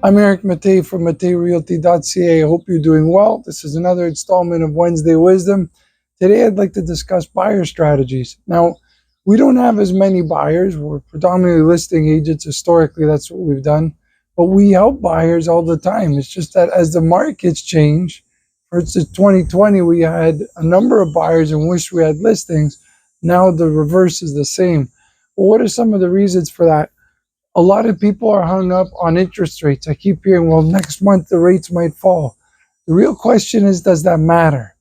I'm Mattei from matteirealty.ca. I hope you're doing well. This is another installment of Wednesday Wisdom. Today I'd like to discuss buyer strategies. Now, we don't have as many buyers. We're predominantly listing agents. Historically, that's what we've done. But we help buyers all the time. It's just that as the markets change, for instance, 2020, we had a number of buyers and wish we had listings. Now the reverse is the same. Well, what are some of the reasons for that? A lot of people are hung up on interest rates. I keep hearing, well, next month the rates might fall. The real question is, does that matter?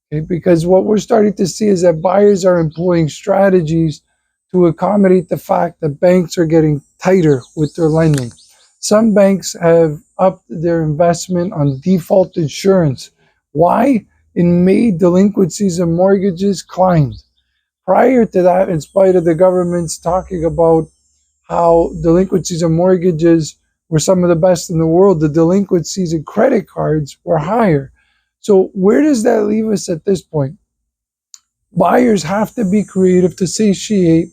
Okay, because what we're starting to see is that buyers are employing strategies to accommodate the fact that banks are getting tighter with their lending. Some banks have upped their investment on default insurance. Why? In May, delinquencies and mortgages climbed. Prior to that, in spite of the government's talking about how delinquencies and mortgages were some of the best in the world, the delinquencies in credit cards were higher. So where does that leave us at this point? Buyers have to be creative to satiate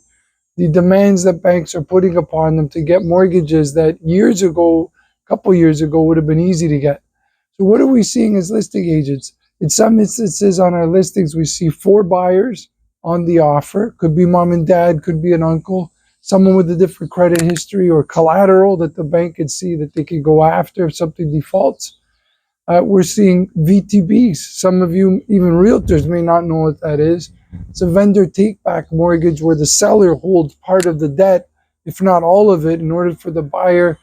the demands that banks are putting upon them to get mortgages that years ago, a couple years ago, would have been easy to get. So what are we seeing as listing agents? In some instances on our listings, we see 4 buyers on the offer. Could be mom and dad, could be an uncle, someone with a different credit history or collateral that the bank could see that they could go after if something defaults. We're seeing VTBs. Some of you, even realtors, may not know what that is. It's a vendor take-back mortgage where the seller holds part of the debt, if not all of it, in order for the buyer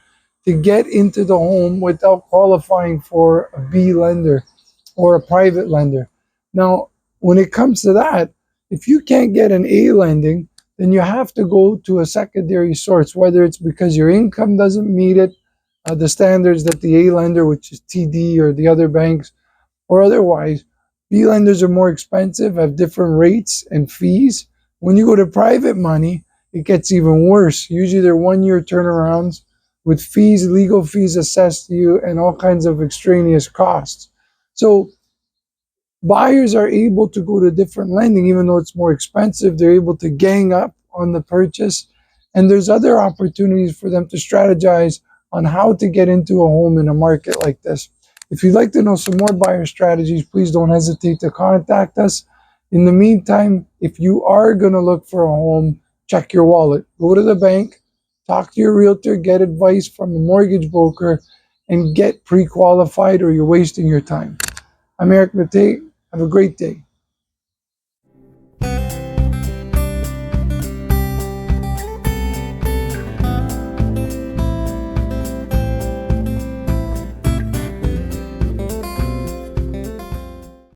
to get into the home without qualifying for a B lender or a private lender. Now, when it comes to that, if you can't get an A lending, then you have to go to a secondary source, whether it's because your income doesn't meet it, the standards that the A lender, which is TD or the other banks, or otherwise. B lenders are more expensive, have different rates and fees. When you go to private money, it gets even worse. Usually they're 1-year turnarounds with fees, legal fees assessed to you, and all kinds of extraneous costs. So buyers are able to go to different lending, even though it's more expensive. They're able to gang up on the purchase. And there's other opportunities for them to strategize on how to get into a home in a market like this. If you'd like to know some more buyer strategies, please don't hesitate to contact us. In the meantime, if you are going to look for a home, check your wallet. Go to the bank, talk to your realtor, get advice from a mortgage broker, and get pre-qualified or you're wasting your time. I'm Mattei. Have a great day.